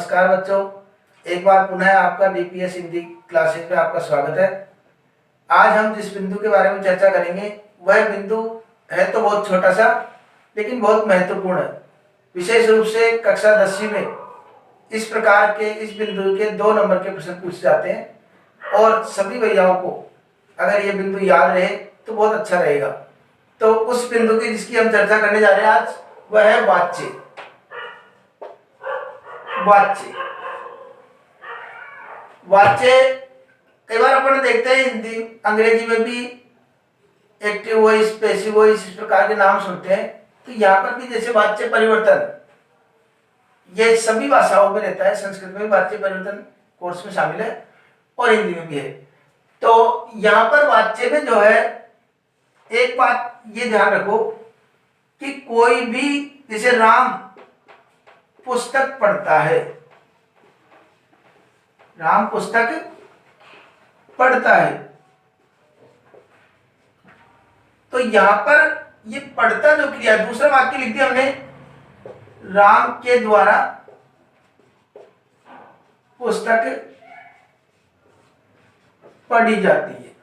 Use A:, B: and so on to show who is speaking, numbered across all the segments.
A: नमस्कार बच्चों, एक बार पुनः आपका डीपीएस हिंदी क्लासेस में आपका स्वागत है। आज हम जिस बिंदु के बारे में चर्चा करेंगे वह बिंदु है तो बहुत छोटा सा लेकिन बहुत महत्वपूर्ण है। विशेष रूप से कक्षा 10वीं में इस प्रकार के इस बिंदु के 2 नंबर के प्रश्न पूछे जाते हैं और सभी भैयाओं को अगर ये बिंदु याद रहे तो बहुत अच्छा रहेगा। तो उस बिंदु की जिसकी हम चर्चा करने जा रहे हैं आज वह है वाच्य। वाच्य कई बार अपन देखते हैं हिंदी अंग्रेजी में भी एक्टिव वॉइस, पैसिव वॉइस इस प्रकार के नाम सुनते हैं। तो यहाँ पर भी जैसे वाच्य परिवर्तन ये सभी भाषाओं में रहता है। संस्कृत में वाच्य परिवर्तन कोर्स में शामिल है और हिंदी में भी है। तो यहाँ पर वाच्य में जो है एक बात ये ध्यान रखो कि कोई भी जैसे राम पुस्तक पढ़ता है, राम पुस्तक पढ़ता है, तो यहां पर ये पढ़ता जो क्रिया दूसरा वाक्य लिख दिया हमने, राम के द्वारा पुस्तक पढ़ी जाती है।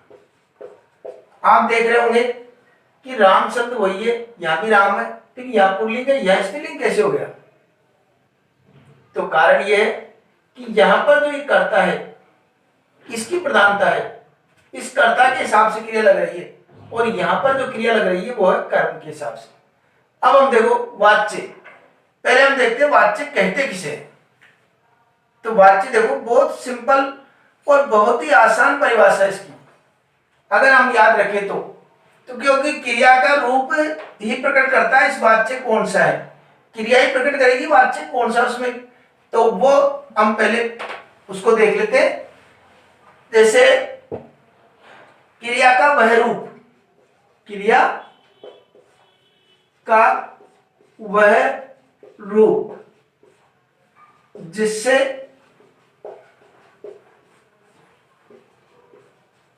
A: आप देख रहे होंगे कि राम शब्द वही है, यहां भी राम है, लेकिन यहां पुल्लिंग है, यह स्त्रीलिंग कैसे हो गया? तो कारण यह है कि यहां पर जो ये कर्ता है इसकी प्रधानता है, इस कर्ता के हिसाब से क्रिया लग रही है और यहां पर जो क्रिया लग रही है वो है कर्म के हिसाब से। अब हम देखो वाच्य, पहले हम देखते हैं वाच्य कहते किसे। तो वाच्य देखो बहुत सिंपल और बहुत ही आसान परिभाषा है इसकी, अगर हम याद रखें तो क्योंकि क्रिया का रूप ही प्रकट करता है इस वाच्य कौन सा है, क्रिया ही प्रकट करेगी वाच्य कौन सा उसमें। तो वो हम पहले उसको देख लेते हैं। जैसे क्रिया का वह रूप, क्रिया का वह रूप जिससे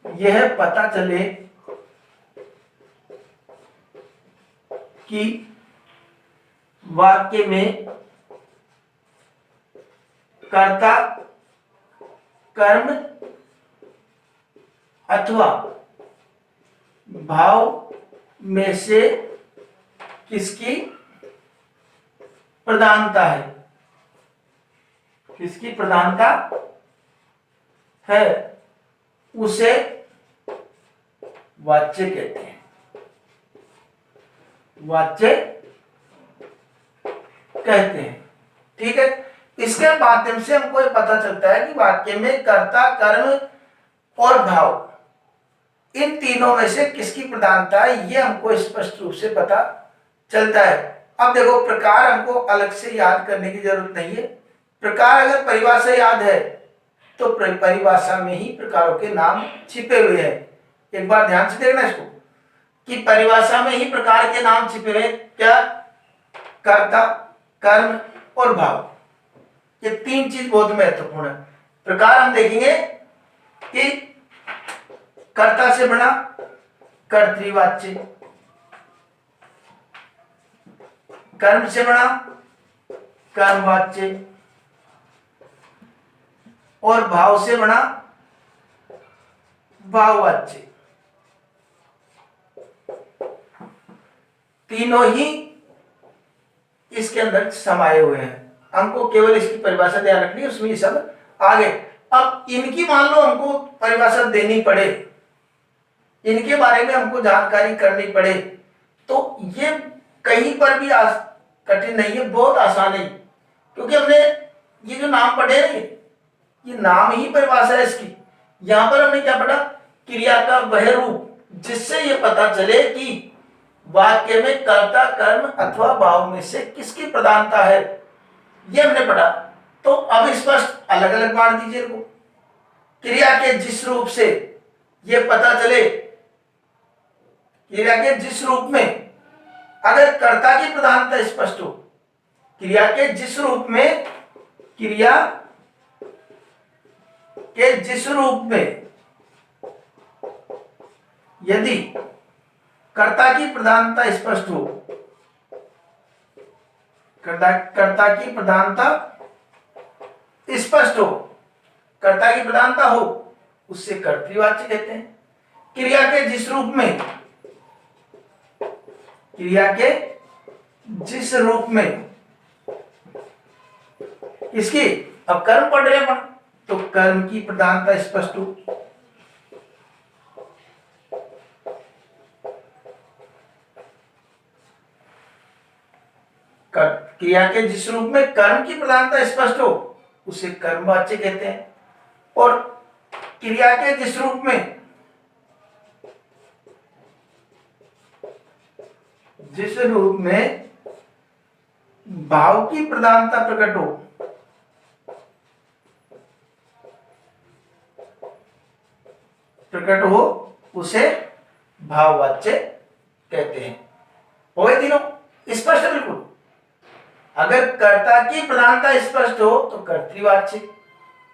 A: यह पता चले कि वाक्य में कर्ता कर्म अथवा भाव में से किसकी प्रधानता है, किसकी प्रधानता है उसे वाच्य कहते हैं। वाच्य कहते हैं, ठीक है। इसके माध्यम से हमको ये पता चलता है कि वाक्य में कर्ता कर्म और भाव इन तीनों में से किसकी प्रधानता है, ये हमको स्पष्ट रूप से पता चलता है। अब देखो प्रकार हमको अलग से याद करने की जरूरत नहीं है। प्रकार अगर परिभाषा याद है तो परिभाषा में ही प्रकारों के नाम छिपे हुए हैं। एक बार ध्यान से देखना इसको कि परिभाषा में ही प्रकार के नाम छिपे हुए। क्या? कर्ता, कर्म और भाव, ये 3 चीज बहुत महत्वपूर्ण है। प्रकार हम देखेंगे कि कर्ता से बना कर्तृवाच्य, कर्म से बना कर्मवाच्य और भाव से बना भाववाच्य। तीनों ही इसके अंदर समाये हुए हैं। हमको केवल इसकी परिभाषा ध्यान रखनी है, उसमें ये सब आगे। अब इनकी मान लो हमको परिभाषा देनी पड़े, इनके बारे में हमको जानकारी करनी पड़े, तो ये कहीं पर भी कठिन नहीं है, बहुत आसान है। क्योंकि हमने ये जो नाम पढ़े ना, ये नाम ही परिभाषा है इसकी। यहां पर हमने क्या पढ़ा? क्रिया का वह रूप जिससे ये पता चले कि वाक्य में कर्ता कर्म अथवा भाव में से किसकी प्रधानता है, ये हमने पढ़ा। तो अब स्पष्ट अलग अलग बांट दीजिए इनको। क्रिया के जिस रूप से ये पता चले, क्रिया के जिस रूप में अगर कर्ता की प्रधानता स्पष्ट हो, क्रिया के जिस रूप में, क्रिया के जिस रूप में यदि कर्ता की प्रधानता स्पष्ट हो, कर्ता की प्रधानता स्पष्ट हो, कर्ता की प्रधानता हो, उससे कर्तृवाच्य कहते हैं। क्रिया के जिस रूप में, क्रिया के जिस रूप में इसकी, अब कर्म पढ़ रहे अपन, तो कर्म की प्रधानता स्पष्ट हो। क्रिया के जिस रूप में कर्म की प्रधानता स्पष्ट हो, उसे कर्मवाच्य कहते हैं। और क्रिया के जिस रूप में, जिस रूप में भाव की प्रधानता प्रकट हो, उसे भाववाच्य कहते हैं। हो गए तीनों स्पष्ट है बिल्कुल। अगर कर्ता की प्रधानता स्पष्ट हो तो कर्तृवाच्य,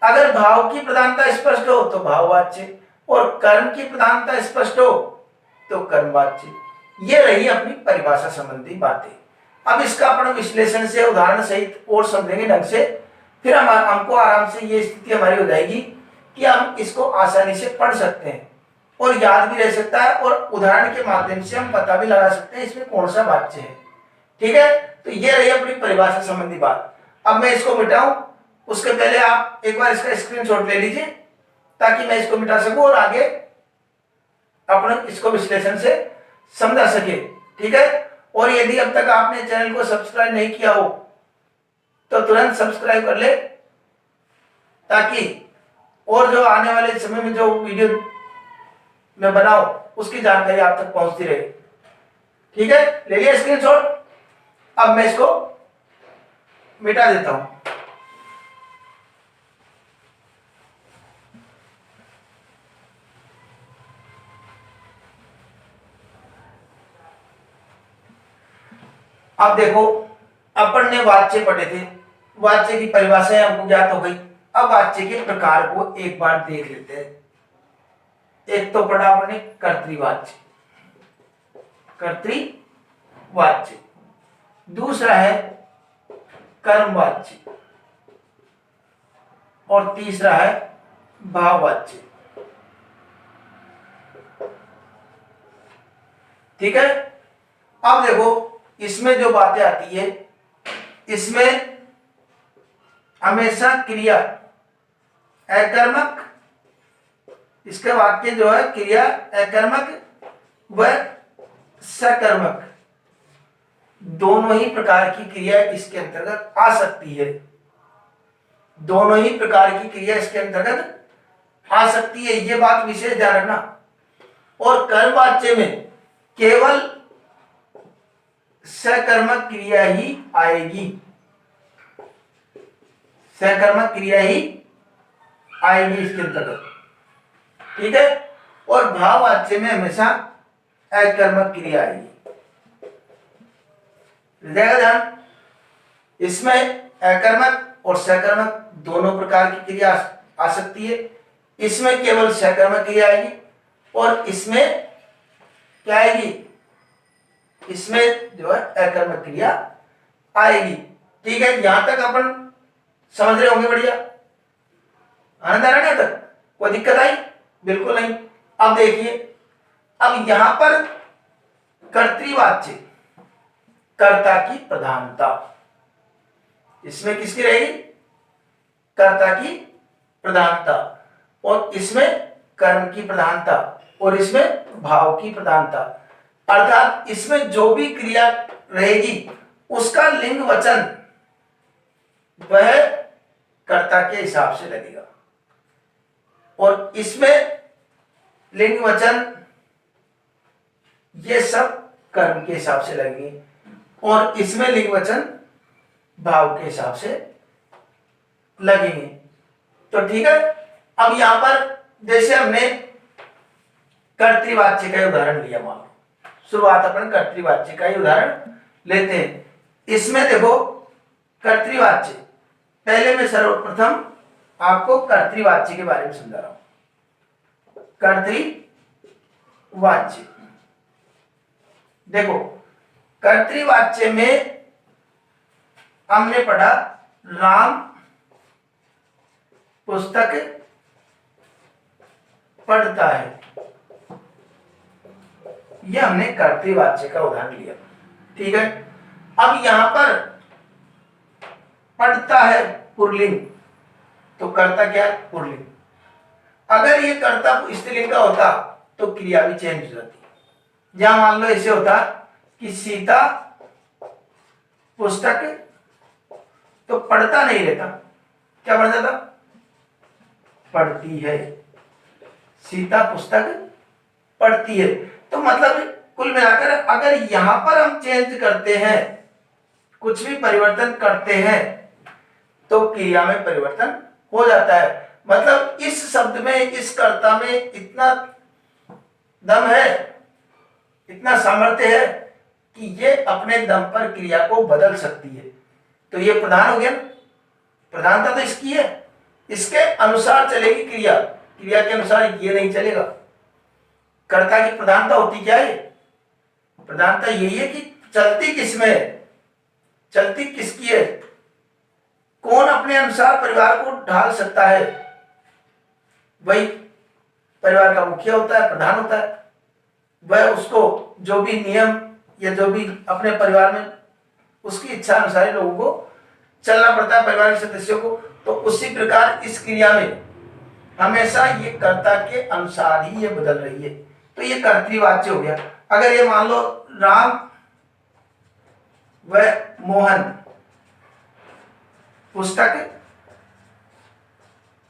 A: अगर भाव की प्रधानता स्पष्ट हो तो भाववाच्य, और कर्म की प्रधानता स्पष्ट हो तो कर्मवाच्य। ये रही अपनी परिभाषा संबंधी बातें। अब इसका अपन विश्लेषण से, उदाहरण सहित और समझेंगे ढंग से, फिर हमको आराम से ये स्थिति हमारी हो जाएगी कि हम इसको आसानी से पढ़ सकते हैं और याद भी रह सकता है, और उदाहरण के माध्यम से हम पता भी लगा सकते हैं इसमें कौन सा वाच्य है। ठीक है, तो ये रही अपनी परिभाषा संबंधी बात। अब मैं इसको मिटाऊं उसके पहले आप एक बार इसका स्क्रीनशॉट ले लीजिए ताकि मैं इसको मिटा सकूं और आगे अपने इसको विश्लेषण से समझा सके। ठीक है, और यदि अब तक आपने चैनल को सब्सक्राइब नहीं किया हो तो तुरंत सब्सक्राइब कर ले, ताकि और जो आने वाले समय में जो वीडियो मैं बनाऊं उसकी जानकारी आप तक पहुंचती रहे। ठीक है, ले लिया स्क्रीनशॉट। अब मैं इसको मिटा देता हूं। अब देखो, अपन ने वाच्य पढ़े थे, वाच्य की परिभाषा हमको ज्ञात हो गई। अब वाच्य के प्रकार को एक बार देख लेते हैं। एक तो पढ़ा आपने कर्तृवाच्य, कर्तृवाच्य, दूसरा है कर्मवाच्य, और तीसरा है भाववाच्य। ठीक है, अब देखो इसमें जो बातें आती है, इसमें हमेशा क्रिया अकर्मक, इसका वाक्य जो है क्रिया अकर्मक व सकर्मक दोनों ही प्रकार की क्रिया इसके अंतर्गत आ सकती है। दोनों ही प्रकार की क्रिया इसके अंतर्गत आ सकती है, ये बात विशेष ध्यान रखना। और कर्मवाच्य में केवल सकर्मक क्रिया ही आएगी, सकर्मक क्रिया ही आएगी इसके अंतर्गत। ठीक है, और भाववाच्य में हमेशा अकर्मक क्रिया आएगी। ध्यान, इसमें अकर्मक और सकर्मक दोनों प्रकार की क्रिया आ सकती है। इसमें केवल सकर्मक क्रिया आएगी और इसमें क्या आएगी, इसमें जो है अकर्मक क्रिया आएगी। ठीक है, यहां तक अपन समझ रहे होंगे। बढ़िया, आनंद आ रहा है? तक कोई दिक्कत आई? बिल्कुल नहीं। अब देखिए, अब यहां पर कर्तृवाच्य, कर्ता की प्रधानता, इसमें किसकी रहेगी? कर्ता की प्रधानता, और इसमें कर्म की प्रधानता, और इसमें भाव की प्रधानता। अर्थात इसमें जो भी क्रिया रहेगी उसका लिंग वचन वह कर्ता के हिसाब से लगेगा, और इसमें लिंग वचन ये सब कर्म के हिसाब से लगेंगे, और इसमें लिंग वचन भाव के हिसाब से लगेंगे। तो ठीक है, अब यहां पर जैसे हमने कर्तृवाच्य का उदाहरण लिया, मान लो शुरुआत अपन कर्तृवाच्य का ही उदाहरण लेते हैं। इसमें देखो कर्तृवाच्य, पहले मैं सर्वप्रथम आपको कर्तृवाच्य के बारे में समझा रहा हूं। कर्तृवाच्य देखो, कर्तृवाच्य में हमने पढ़ा राम पुस्तक पढ़ता है। यह हमने कर्तृवाच्य का उदाहरण लिया। ठीक है, अब यहां पर पढ़ता है पुल्लिंग, तो कर्ता क्या है? पुल्लिंग। अगर ये कर्ता स्त्रीलिंग का होता तो क्रिया भी चेंज हो जाती। जहां मान लो ऐसे होता कि सीता पुस्तक, तो पढ़ता नहीं रहता, क्या बन जाता? पढ़ती है। सीता पुस्तक पढ़ती है। तो मतलब कुल मिलाकर अगर यहां पर हम चेंज करते हैं, कुछ भी परिवर्तन करते हैं, तो क्रिया में परिवर्तन हो जाता है। मतलब इस शब्द में, इस कर्ता में इतना दम है, इतना सामर्थ्य है कि ये अपने दम पर क्रिया को बदल सकती है। तो ये प्रधान हो गया। प्रधानता तो इसकी है, इसके अनुसार चलेगी क्रिया, क्रिया के अनुसार ये नहीं चलेगा। कर्ता की प्रधानता होती क्या है? प्रधानता यही है कि चलती किसमें है, चलती किसकी है, कौन अपने अनुसार परिवार को ढाल सकता है, वही परिवार का मुखिया होता है, प्रधान होता है। वह उसको जो भी नियम या जो भी अपने परिवार में उसकी इच्छा अनुसार लोगों को चलना पड़ता है, परिवार के सदस्यों को। तो उसी प्रकार इस क्रिया में हमेशा ये कर्ता के अनुसार ही ये बदल रही है। तो ये कर्तृवाच्य हो गया। अगर ये मान लो राम व मोहन पुस्तक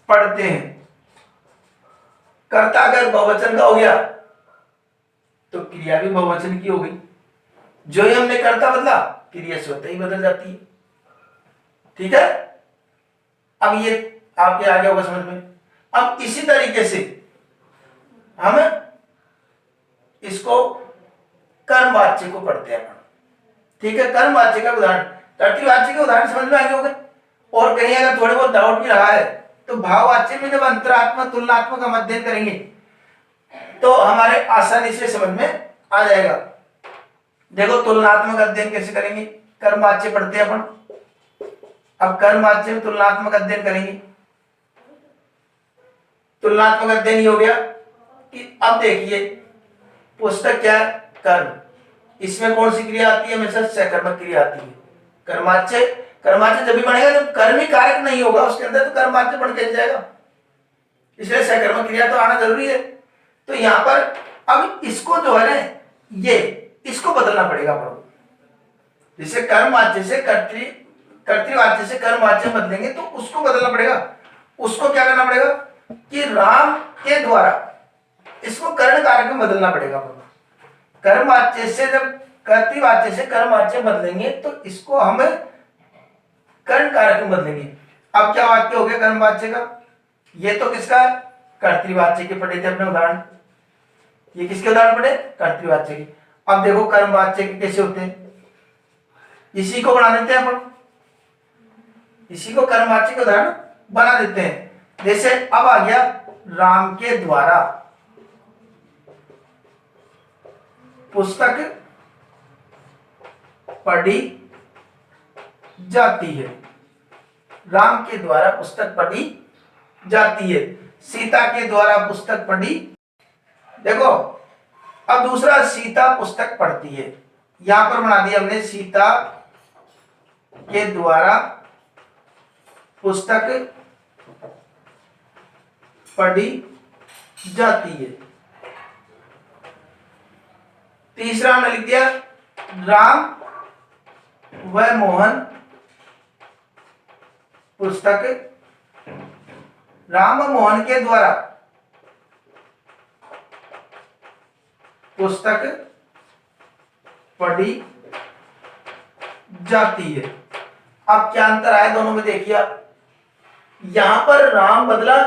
A: पढ़ते हैं, कर्ता अगर बहुवचन का हो गया तो क्रिया भी बहुवचन की हो गई। जो ही हमने कर्ता बदला, क्रिया स्वतः ही बदल जाती है। ठीक है, अब ये आपके आगे होगा समझ में। अब इसी तरीके से हम इसको कर्मवाच्य को पढ़ते हैं। ठीक है, कर्मवाच्य का उदाहरण, कर्तृवाच्य के उदाहरण समझ में आगे हो गए। और कहीं अगर थोड़े बहुत डाउट भी रहा है तो भाववाच्य में जब अंतरात्मक तुलनात्मक हम अध्ययन करेंगे तो हमारे आसानी से समझ में आ जाएगा। देखो तुलनात्मक अध्ययन कैसे करेंगे? कर्मवाच्य पढ़ते हैं अपन, अब कर्मवाच्य में तुलनात्मक अध्ययन करेंगे। तुलनात्मक अध्ययन ये हो गया कि अब देखिए पुस्तक क्या है? कर्म। इसमें कौन सी क्रिया आती है? हमेशा सकर्मक क्रिया आती है। कर्मवाच्य, कर्मवाच्य जब भी बनेगा जब कर्म ही कारक नहीं होगा उसके अंदर, तो कर्मवाच्य बन के जाएगा। इसलिए सकर्मक क्रिया तो आना जरूरी है। तो यहां पर अब इसको जो है ना, ये इसको बदलना पड़ेगा अपन को। जैसे कर्मवाच्य से कर्तृवाच्य से कर्मवाच्य बदलेंगे तो उसको बदलना पड़ेगा। उसको क्या करना पड़ेगा कि राम के द्वारा इसको कर्ण कारक में बदलना पड़ेगा। कर्मवाच्य से जब कर्तृवाच्य से कर्मवाच्य बदलेंगे तो इसको हम कर्ण कारक में बदलेंगे। अब क्या वाक्य हो गया कर्मवाच्य का? ये तो किसका है? कर्तृवाच्य के पढ़े थे अपने उदाहरण। ये किसके उदाहरण पढ़े? कर्तृवाच्य के। अब देखो कर्मवाच्य के कैसे होते हैं, इसी को बना देते हैं अपन, इसी को कर्मवाच्य के उदाहरण बना देते हैं। जैसे अब आ गया राम के द्वारा पुस्तक पढ़ी जाती है। राम के द्वारा पुस्तक पढ़ी जाती है। सीता के द्वारा पुस्तक पढ़ी, देखो अब दूसरा सीता पुस्तक पढ़ती है। यहां पर बना दिया हमने सीता के द्वारा पुस्तक पढ़ी जाती है। तीसरा हमने लिख दिया राम व मोहन पुस्तक, राम व मोहन के द्वारा पुस्तक पढ़ी जाती है। अब क्या अंतर आया दोनों में? देखिए यहां पर राम बदला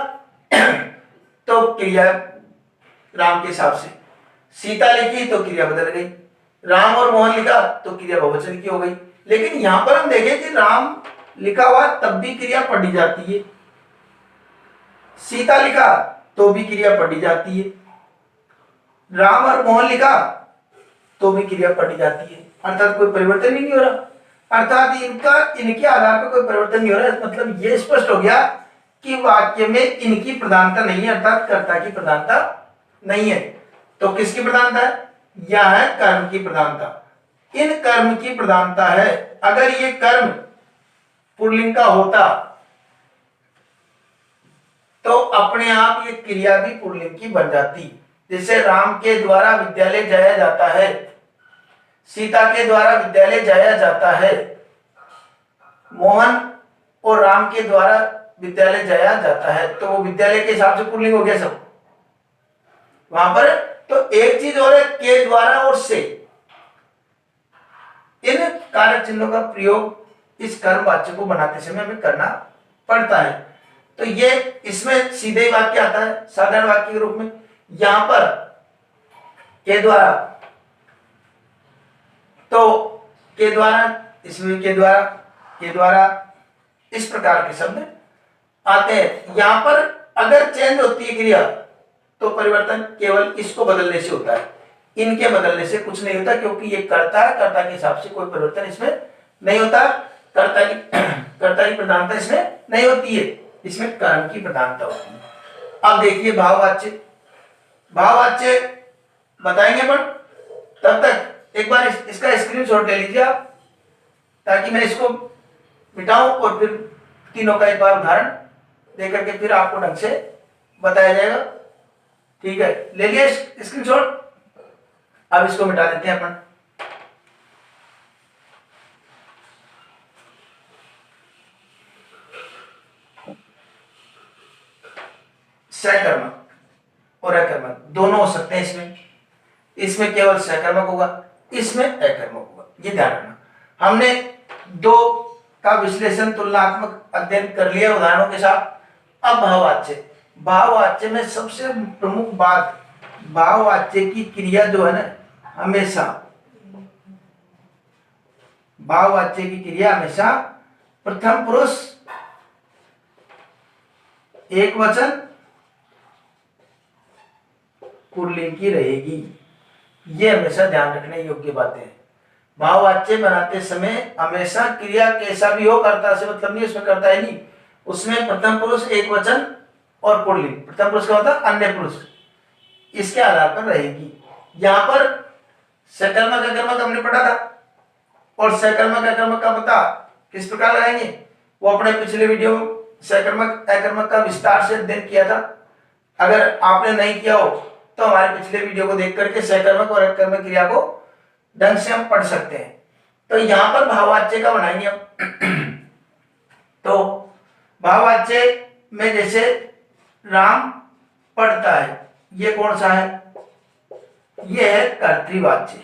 A: तो क्रिया राम के हिसाब से, सीता लिखी तो क्रिया बदल गई, राम और मोहन लिखा तो क्रिया बहुवचन की हो गई। लेकिन यहां पर हम देखें कि राम लिखा हुआ तब भी क्रिया पढ़ी जाती है, सीता लिखा तो भी क्रिया पढ़ी जाती है, राम और मोहन लिखा तो भी क्रिया पढ़ी जाती है। अर्थात कोई परिवर्तन ही नहीं हो रहा, अर्थात इनके आधार पर कोई परिवर्तन नहीं हो रहा है। मतलब ये स्पष्ट हो गया कि वाक्य में इनकी प्रधानता नहीं है, अर्थात कर्ता की प्रधानता नहीं है। तो किसकी प्रधानता है? यह है कर्म की प्रधानता। इन कर्म की प्रधानता है। अगर ये कर्म पुल्लिंग का होता तो अपने आप ये क्रिया भी पुल्लिंग की बन जाती। जैसे राम के द्वारा विद्यालय जाया जाता है, सीता के द्वारा विद्यालय जाया जाता है, मोहन और राम के द्वारा विद्यालय जाया जाता है, तो वो विद्यालय के हिसाब से पुल्लिंग हो गया सब वहां पर। तो एक चीज और है, के द्वारा और से, इन कारक चिन्हों का प्रयोग इस कर्म वाच्य को बनाते समय हमें करना पड़ता है। तो ये इसमें सीधे ही वाक्य आता है साधारण वाक्य के रूप में। यहां पर के द्वारा, तो के द्वारा, इसमें के द्वारा इस प्रकार के शब्द आते हैं। यहां पर अगर चेंज होती है क्रिया तो परिवर्तन केवल इसको बदलने से होता है, इनके बदलने से कुछ नहीं होता, क्योंकि ये कर्ता है, कर्ता के हिसाब से कोई परिवर्तन इसमें नहीं होता। कर्ता की प्रधानता इसमें नहीं होती है, इसमें कर्म की प्रधानता होती है। अब देखिए भाववाच्य बताएंगे अपन, तब तक एक बार इसका स्क्रीनशॉट ले लीजिए आप, ताकि मैं इसको मिटाऊं और फिर तीनों का एक बार उदाहरण देकर के फिर आपको ढंग से बताया जाएगा। ठीक है, ले लिया स्क्रीनशॉट। अब इसको मिटा देते हैं अपन। सकर्मक और अकर्मक दोनों हो सकते हैं इसमें केवल सकर्मक होगा, इसमें अकर्मक होगा, ये ध्यान रखना। हमने दो का विश्लेषण तुलनात्मक अध्ययन कर लिया उदाहरणों के साथ। अब भाववाच्य में सबसे प्रमुख बात, भाववाच्य की क्रिया जो है ना, हमेशा भाववाच्य की क्रिया हमेशा प्रथम पुरुष एक वचन पुल्लिंग की रहेगी। ये हमेशा ध्यान रखने योग्य बातें हैं। भाववाच्य बनाते समय हमेशा क्रिया कैसा भी हो, कर्ता से मतलब नहीं, उसमें कर्ता है नहीं, उसमें प्रथम पुरुष एक वचन और पुल्लिंग। प्रथम पुरुष का मतलब अन्य पुरुष, इसके आधार पर रहेगी। यहां पर सकर्मक अकर्मक हमने पढ़ा था, और सकर्मक अकर्मक का पता किस प्रकार लगाएंगे वो अपने पिछले वीडियो में सकर्मक अकर्मक का विस्तार से अध्ययन किया था। अगर आपने नहीं किया हो तो हमारे पिछले वीडियो को देख करके सकर्मक और अकर्मक क्रिया को ढंग से हम पढ़ सकते हैं। तो यहां पर भाववाच्य का बनाएंगे हम। तो भाववाच्य में जैसे राम पढ़ता है, ये कौन सा है? ये है कर्तृवाच्य।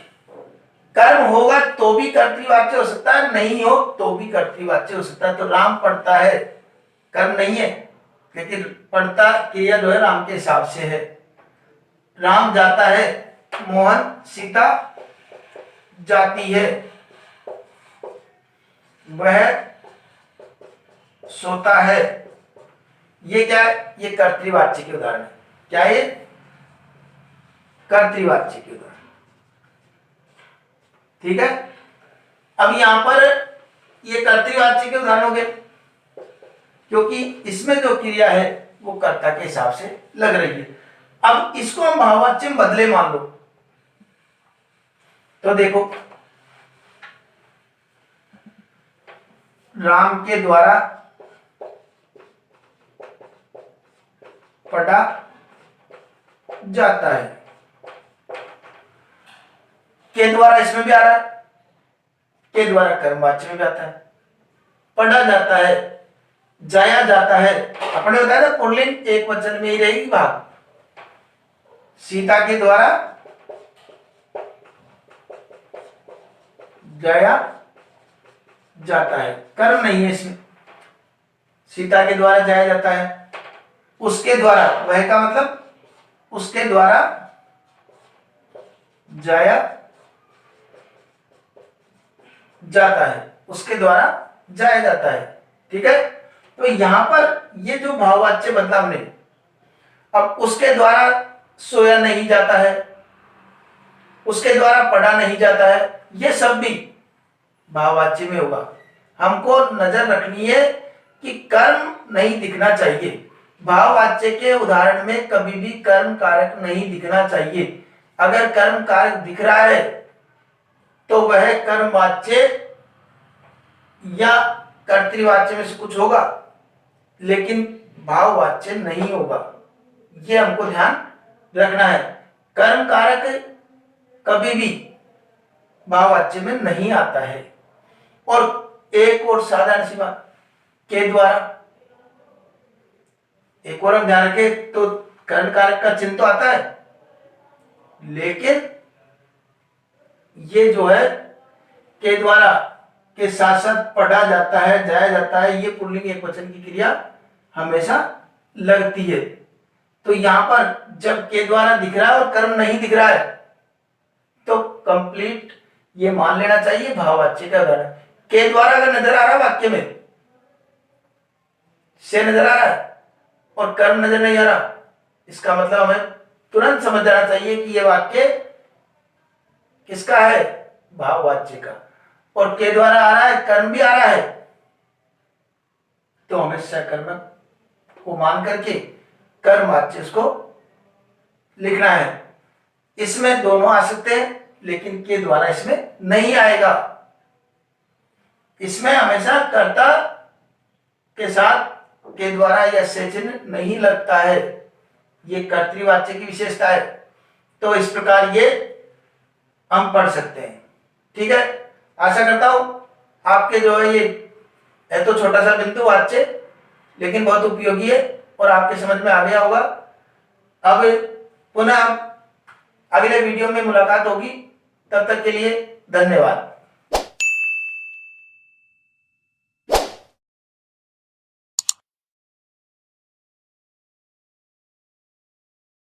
A: कर्म होगा तो भी कर्तृवाच्य हो सकता है, नहीं हो तो भी कर्तृवाच्य हो सकता है। तो राम पढ़ता है कर्म नहीं है, लेकिन पढ़ता क्रिया जो है राम के हिसाब से है। राम जाता है, मोहन सीता जाती है, वह सोता है। ये क्या है? ये कर्तृवाच्य के उदाहरण है। क्या ये? कर्तृवाच्य के उदाहरण। ठीक है, अब यहां पर ये कर्तृवाच्य के उदाहरण हो गए, क्योंकि इसमें जो क्रिया है वो कर्ता के हिसाब से लग रही है। अब इसको हम भाववाच्य में बदले मान लो, तो देखो, राम के द्वारा पढ़ा जाता है, के द्वारा इसमें भी आ रहा है, के द्वारा कर्मवाच्य में भी आता है। पढ़ा जाता है, जाया जाता है, अपने बताया था पुल्लिंग एक वचन में ही रहेगी भाग। सीता के द्वारा जाया जाता है, कर्म नहीं है इसमें। सीता के द्वारा जाया जाता है, उसके द्वारा, वह का मतलब उसके द्वारा जाया जाता है, उसके द्वारा जाया जाता है। ठीक है, तो यहां पर ये जो भाववाच्य बदला हमने, अब उसके द्वारा सोया नहीं जाता है, उसके द्वारा पढ़ा नहीं जाता है, ये सब भी भाववाच्य में होगा। हमको नजर रखनी है कि कर्म नहीं दिखना चाहिए। भाववाच्य के उदाहरण में कभी भी कर्म कारक नहीं दिखना चाहिए। अगर कर्म कारक दिख रहा है तो वह कर्मवाच्य या कर्तृवाच्य में से कुछ होगा, लेकिन भाववाच्य नहीं होगा। यह हमको ध्यान रखना है। कर्म कारक कभी भी भाववाच्य में नहीं आता है। और एक और साधारण सी बात के द्वारा, एक और हम ध्यान रखें तो कर्म कारक का चिन्ह तो आता है, लेकिन ये जो है के द्वारा के साथ साथ पढ़ा जाता है, जाया जाता है, ये पुल्लिंग एकवचन की क्रिया हमेशा लगती है। तो यहां पर जब के द्वारा दिख रहा है और कर्म नहीं दिख रहा है तो कंप्लीट ये मान लेना चाहिए भाववाच्य का उदाहरण। के द्वारा अगर नजर आ रहा है वाक्य में, से नजर आ रहा है और कर्म नजर नहीं आ रहा, इसका मतलब हमें तुरंत समझ जाना चाहिए कि यह वाक्य किसका है, भाववाच्य का। और के द्वारा आ रहा है, कर्म भी आ रहा है, तो हमें सकर्मक को मान करके कर्मवाच्य इसको लिखना है। इसमें दोनों आ सकते हैं, लेकिन के द्वारा इसमें नहीं आएगा। इसमें हमेशा कर्ता के साथ के द्वारा या से चिन्ह नहीं लगता है। ये कर्तृवाच्य की विशेषता है। तो इस प्रकार ये हम पढ़ सकते हैं। ठीक है, आशा करता हूं आपके जो है ये है तो छोटा सा बिंदु वाच्य, लेकिन बहुत उपयोगी है और आपके समझ में आ गया होगा। अब पुनः अगले वीडियो में मुलाकात होगी, तब तक के लिए धन्यवाद।